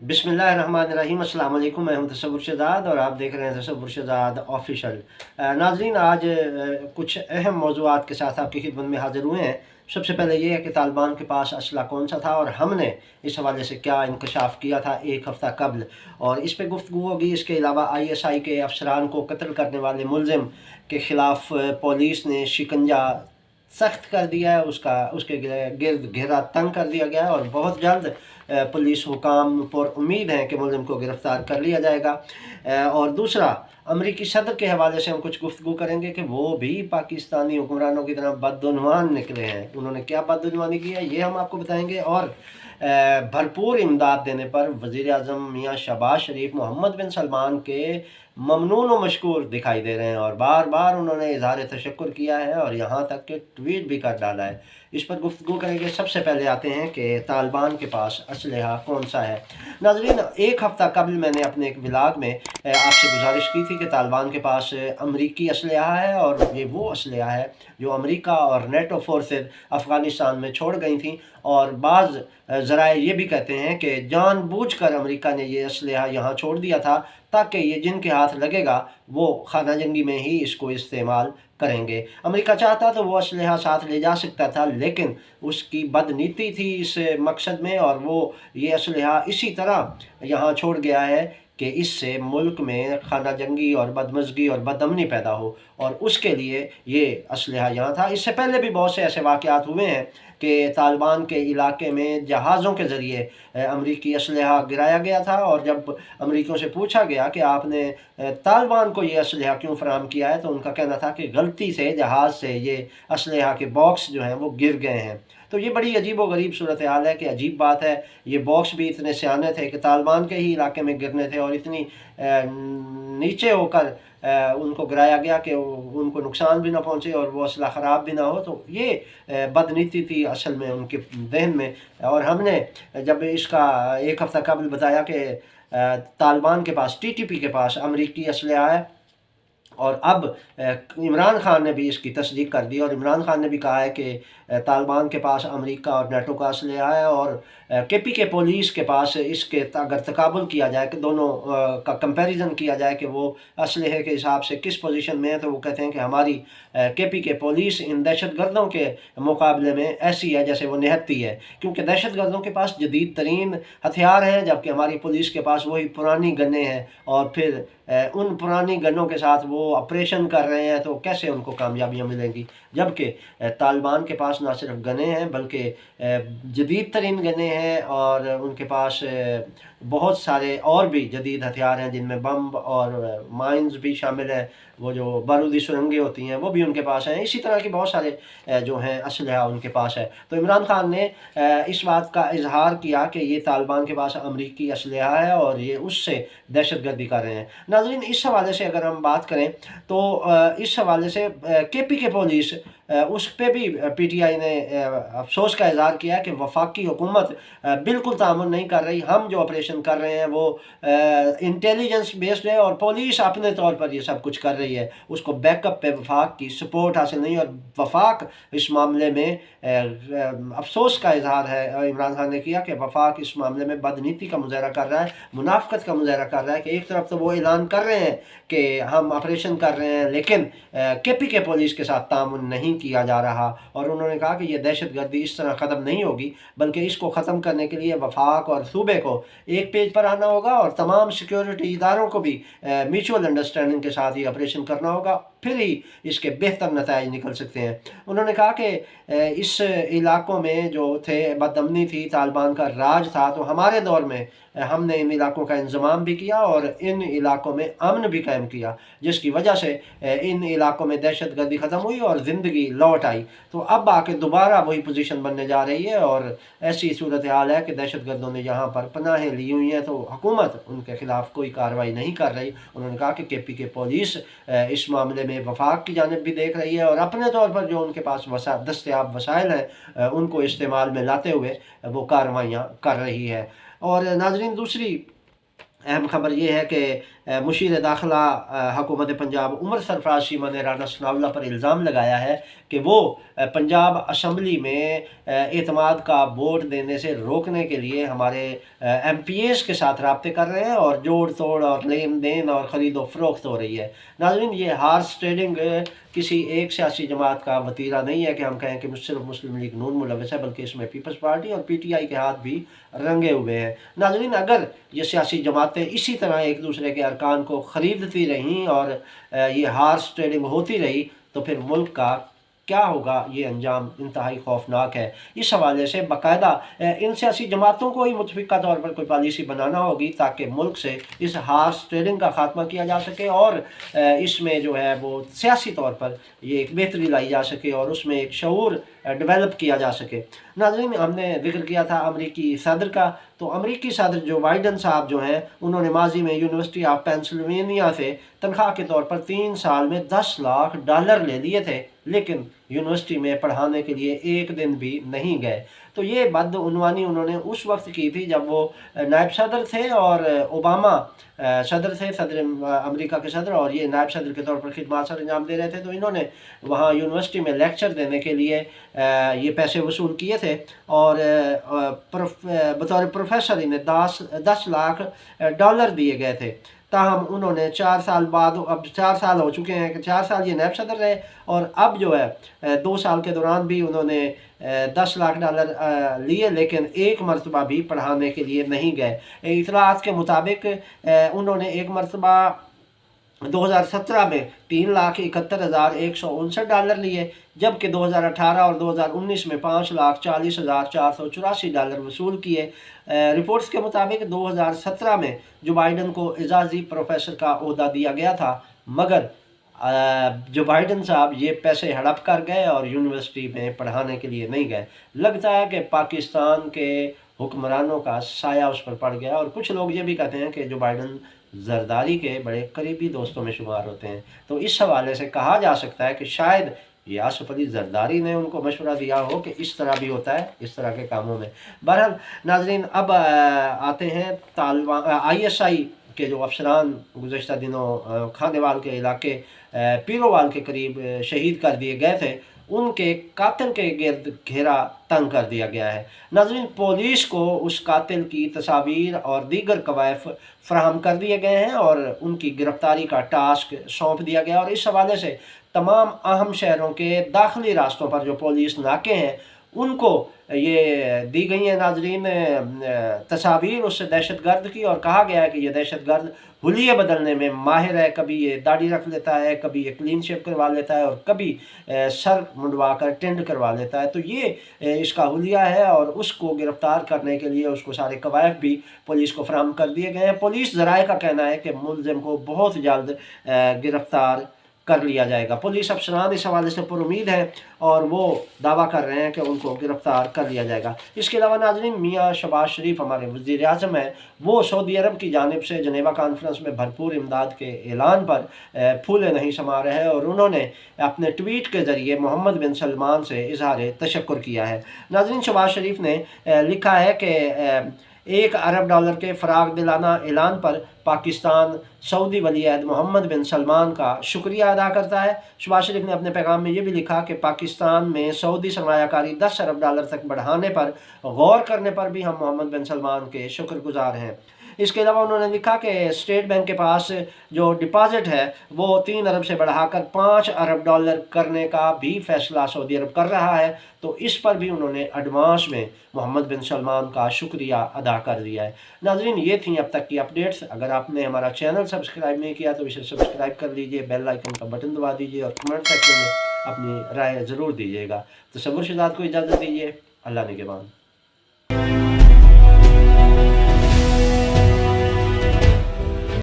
बिस्मिल्लाहिर्रहमानिर्रहीम। अस्सलाम वालेकुम। मैं हूं तसव्वुर शहजाद और आप देख रहे हैं तसव्वुर शहजाद ऑफिशियल। नाजरीन, आज कुछ अहम मौज़ूआत के साथ आपकी खिदमत में हाज़िर हुए हैं। सबसे पहले ये है कि तालिबान के पास असला कौन सा था और हमने इस हवाले से क्या इंकशाफ किया था एक हफ़्ता कबल, और इस पर गुफ्तगू होगी। इसके अलावा ISI के अफसरान को कत्ल करने वाले मुलजिम के ख़िलाफ़ पुलिस ने शिकंजा सख्त कर दिया है, उसके गिर्द घेरा तंग कर दिया गया है और बहुत जल्द पुलिस हुकाम पर उम्मीद है कि मुलजिम को गिरफ़्तार कर लिया जाएगा। और दूसरा, अमरीकी सदर के हवाले से हम कुछ गुफ्तगू करेंगे कि वो भी पाकिस्तानी हुक्मरानों की तरह बदगुमान निकले हैं। उन्होंने क्या बदगुमानी की है ये हम आपको बताएंगे। और भरपूर इमदाद देने पर वज़ीर आज़म मियाँ शहबाज शरीफ मोहम्मद बिन सलमान के ममनून व मशकूर दिखाई दे रहे हैं और बार बार उन्होंने इज़हार तशक्कुर किया है और यहाँ तक कि ट्वीट भी कर डाला है। इस पर गुफ्तगू करेंगे। सबसे पहले आते हैं कि तालिबान के पास असलहा कौन सा है। नाज़रीन, एक हफ़्ता कबल मैंने अपने एक व्लॉग में आपसे गुजारिश की थी कि तालिबान के पास अमरीकी असलहा है और ये वो असलहा है जो अमरीका और नेटो फोर्सेस अफ़गानिस्तान में छोड़ गई थी। और बाज़ ज़राए ये भी कहते हैं कि जानबूझकर अमरीका ने ये असलहा यहाँ छोड़ दिया था ताकि ये जिनके हाथ लगेगा वो खाना जंगी में ही इसको इस्तेमाल करेंगे। अमेरिका चाहता तो वो असलहा साथ ले जा सकता था, लेकिन उसकी बदनीति थी इस मकसद में और वो ये असलहा इसी तरह यहाँ छोड़ गया है कि इससे मुल्क में खाना जंगी और बदमज़गी और बदअमनी पैदा हो, और उसके लिए ये असलहा यहाँ था। इससे पहले भी बहुत से ऐसे वाक़यात हुए हैं कि तालिबान के इलाके में जहाज़ों के ज़रिए अमरीकी असलहा गिराया गया था, और जब अमरीकियों से पूछा गया कि आपने तालिबान को ये असलहा क्यों फ़राहम किया है, तो उनका कहना था कि गलती से जहाज़ से ये असलहा के बॉक्स जो हैं वो गिर गए हैं। तो ये बड़ी अजीब व गरीब सूरत हाल है कि अजीब बात है, ये बॉक्स भी इतने सियाने थे कि तालिबान के ही इलाके में गिरने थे और इतनी नीचे होकर उनको गिराया गया कि उनको नुकसान भी ना पहुँचे और वो असला ख़राब भी ना हो। तो ये बदनीति थी असल में उनके जहन में। और हमने जब इसका एक हफ़्ता कबल बताया कि तालिबान के पास, TTP के पास अमरीकी असलहा है, और अब इमरान खान ने भी इसकी तस्दीक कर दी और इमरान खान ने भी कहा है कि तालिबान के पास अमेरिका और नेटो का असलहा है और KPK पुलिस के पास इसके अगर तकाबुल किया जाए कि दोनों का कंपैरिजन किया जाए कि वो असलहे के हिसाब से किस पोजीशन में है, तो वो कहते हैं कि हमारी KPK पुलिस इन दहशत गर्दों के मुकाबले में ऐसी है जैसे वो निहत्ती है, क्योंकि दहशत गर्दों के पास जदीद तरीन हथियार हैं जबकि हमारी पुलिस के पास वही पुरानी गन्नें हैं, और फिर उन पुरानी गनों के साथ वो ऑपरेशन कर रहे हैं तो कैसे उनको कामयाबियाँ मिलेंगी। जबकि तालिबान के पास ना सिर्फ गने हैं बल्कि जदीद तरीन गने हैं और उनके पास बहुत सारे और भी जदीद हथियार हैं जिनमें बम और माइंस भी शामिल हैं। वो जो बारूदी सुरंगें होती हैं वो भी उनके पास हैं। इसी तरह के बहुत सारे जो हैं असलहा उनके पास है। तो इमरान खान ने इस बात का इजहार किया कि ये तालिबान के पास अमरीकी असलहा है और ये उससे दहशत गर्दी कर रहे हैं। नाज़रीन, इस हवाले से अगर हम बात करें तो इस हवाले से KPK पुलिस उस पर भी PTI ने अफसोस का इजहार किया कि वफाकी हुकूमत बिल्कुल तामुन नहीं कर रही। हम जो ऑपरेशन कर रहे हैं वो इंटेलिजेंस बेस्ड है और पुलिस अपने तौर पर ये सब कुछ कर रही है, उसको बैकअप पे वफाक की सपोर्ट हासिल नहीं। और वफाक इस मामले में अफसोस का इजहार है इमरान खान ने किया कि वफाक इस मामले में बदनीति का मुजाहरा कर रहा है, मुनाफकत का मुजाहरा कर रहा है कि एक तरफ तो वो ऐलान कर रहे हैं कि हम ऑपरेशन कर रहे हैं लेकिन KPK पुलिस के साथ तामुन नहीं किया जा रहा, और उन्होंने कहा कि ये दहशत गर्दी इस तरह ख़त्म नहीं होगी बल्कि इसको ख़त्म करने के लिए वफाक और सूबे को एक पेज पर आना होगा और तमाम सिक्योरिटी इदारों को भी म्यूचुअल अंडरस्टैंडिंग के साथ ही ऑपरेशन करना होगा, फिर ही इसके बेहतर नताइज निकल सकते हैं। उन्होंने कहा कि इस इलाकों में जो थे बदअमनी थी, तालिबान का राज था, तो हमारे दौर में हमने इन इलाकों का इंतज़ाम भी किया और इन इलाकों में अमन भी कायम किया, जिसकी वजह से इन इलाकों में दहशत गर्दी ख़त्म हुई और ज़िंदगी लौट आई। तो अब आके दोबारा वही पोजीशन बनने जा रही है और ऐसी सूरत हाल है कि दहशत गर्दों ने यहाँ पर पनाहें ली हुई हैं, तो हुकूमत उनके ख़िलाफ़ कोई कार्रवाई नहीं कर रही। उन्होंने कहा कि KPK पुलिस इस मामले में वफाक की जानिब भी देख रही है और अपने तौर पर जो उनके पास दस्तयाब वसाइल हैं उनको इस्तेमाल में लाते हुए वो कार्रवाइयाँ कर रही है। और नाज़रीन, दूसरी अहम खबर ये है कि मुशीर दाखिला हुकूमत पंजाब उमर सरफराज चीमा ने राना सनाउल्लाह पर इल्ज़ाम लगाया है कि वो पंजाब असम्बली में एतमाद का वोट देने से रोकने के लिए हमारे MPs के साथ रब्ते कर रहे हैं और जोड़ तोड़ और लेन देन और ख़रीद फ़रोख्त हो रही है। नाज़रीन, ये हार्स ट्रेडिंग किसी एक सियासी जमात का वतीरा नहीं है कि हम कहें कि सिर्फ मुस्लिम लीग नून मुलव्वस है, बल्कि इसमें पीपल्स पार्टी और PTI के हाथ भी रंगे हुए हैं। नाज़रीन, अगर ये सियासी जमातें इसी तरह एक दूसरे के अरकान को ख़रीदती रहीं और ये हार्स ट्रेडिंग होती रही तो फिर मुल्क का क्या होगा, ये अंजाम इंतहाई खौफनाक है। इस हवाले से बाकायदा इन सियासी जमातों को ही मुतफ़िक़ा तौर पर कोई पॉलिसी बनाना होगी ताकि मुल्क से इस हार्स ट्रेडिंग का ख़ात्मा किया जा सके और इसमें जो है वो सियासी तौर पर ये एक बेहतरी लाई जा सके और उसमें एक शऊर डेवलप किया जा सके। नाज़रीन, हमने जिक्र किया था अमरीकी सदर का, तो अमरीकी सदर जो बाइडन साहब जो हैं उन्होंने माजी में यूनिवर्सिटी ऑफ पेंसिल्वेनिया से तनख्वाह के तौर पर 3 साल में $10 लाख ले लिए थे, लेकिन यूनिवर्सिटी में पढ़ाने के लिए एक दिन भी नहीं गए। तो ये बदउनवानी उन्होंने उस वक्त की थी जब वो नायब सदर थे और ओबामा सदर थे, सदर अमेरिका के सदर, और ये नायब सदर के तौर पर खिदमत सर अंजाम दे रहे थे। तो इन्होंने वहाँ यूनिवर्सिटी में लेक्चर देने के लिए ये पैसे वसूल किए थे और बतौर प्रोफेसर इन्हें $10 लाख दिए गए थे। ताहम उन्होंने 4 साल बाद, अब 4 साल हो चुके हैं कि 4 साल ये नायब सदर रहे और अब जो है 2 साल के दौरान भी उन्होंने $10 लाख लिए, लेकिन एक मरतबा भी पढ़ाने के लिए नहीं गए। इतलात के मुताबिक उन्होंने एक मरतबा 2017 में $3,71,159 लिए, जबकि 2018 और 2019 में $5,40,484 वसूल किए। रिपोर्ट्स के मुताबिक 2017 में जो बाइडन को एजाज़ी प्रोफेसर का ओहदा दिया गया था, मगर जो बाइडन साहब ये पैसे हड़प कर गए और यूनिवर्सिटी में पढ़ाने के लिए नहीं गए। लगता है कि पाकिस्तान के हुक्मरानों का साया उस पर पड़ गया और कुछ लोग ये भी कहते हैं कि जो बाइडन जरदारी के बड़े करीबी दोस्तों में शुमार होते हैं। तो इस हवाले से कहा जा सकता है कि शायद ये आसिफ अली जरदारी ने उनको मशवरा दिया हो कि इस तरह भी होता है इस तरह के कामों में। बहरहाल नाजरीन, अब आते हैं ISI के जो अफसरान गुज़श्ता दिनों खानेवाल के इलाके पीरोवाल के करीब शहीद कर दिए गए थे, उनके कातिल के गिर्द घेरा तंग कर दिया गया है। नाज़रीन, पुलिस को उस कातिल की तस्वीर और दीगर कवायफ फराहम कर दिए गए हैं और उनकी गिरफ्तारी का टास्क सौंप दिया गया और इस हवाले से तमाम अहम शहरों के दाखिली रास्तों पर जो पुलिस नाके हैं उनको ये दी गई हैं नाजरीन तस्वीर उस दहशतगर्द की, और कहा गया है कि ये दहशतगर्द हुलिये बदलने में माहिर है। कभी ये दाढ़ी रख लेता है, कभी ये क्लीन शेव करवा लेता है और कभी सर मुंडवा कर टेंड करवा लेता है। तो ये इसका हुलिया है और उसको गिरफ्तार करने के लिए उसको सारे कवायद भी पुलिस को फराहम कर दिए गए हैं। पुलिस ज़राए का कहना है कि मुलज़िम को बहुत जल्द गिरफ्तार कर लिया जाएगा। पुलिस अफसरान इस हवाले से पुरुमीद है और वो दावा कर रहे हैं कि उनको गिरफ्तार कर लिया जाएगा। इसके अलावा नाज़रीन, मियाँ शहबाज शरीफ हमारे वज़ीर आज़म हैं, वो सऊदी अरब की जानिब से जनेवा कॉन्फ्रेंस में भरपूर इमदाद के ऐलान पर फूले नहीं समा रहे और उन्होंने अपने ट्वीट के ज़रिए मोहम्मद बिन सलमान से इज़हार तशक्कुर किया है। नाज़रीन, शहबाज शरीफ ने लिखा है कि $1 अरब के फ़राग दिलाना ऐलान पर पाकिस्तान सऊदी वली अहद मोहम्मद बिन सलमान का शुक्रिया अदा करता है। शहबाज शरीफ ने अपने पैगाम में ये भी लिखा कि पाकिस्तान में सऊदी सरमायाकारी $10 अरब तक बढ़ाने पर गौर करने पर भी हम मोहम्मद बिन सलमान के शुक्रगुजार हैं। इसके अलावा उन्होंने लिखा कि स्टेट बैंक के पास जो डिपॉजिट है वो $3 अरब से बढ़ाकर $5 अरब करने का भी फैसला सऊदी अरब कर रहा है। तो इस पर भी उन्होंने एडवांस में मोहम्मद बिन सलमान का शुक्रिया अदा कर दिया है। नाज़रीन, ये थी अब तक की अपडेट्स। अगर आपने हमारा चैनल सब्सक्राइब नहीं किया तो इसे सब्सक्राइब कर लीजिए, बेल आइकन का बटन दबा दीजिए और कमेंट सेक्शन में अपनी राय ज़रूर दीजिएगा। तो तसव्वुर शहजाद को इजाज़त दीजिए। अल्लाह निगहबान।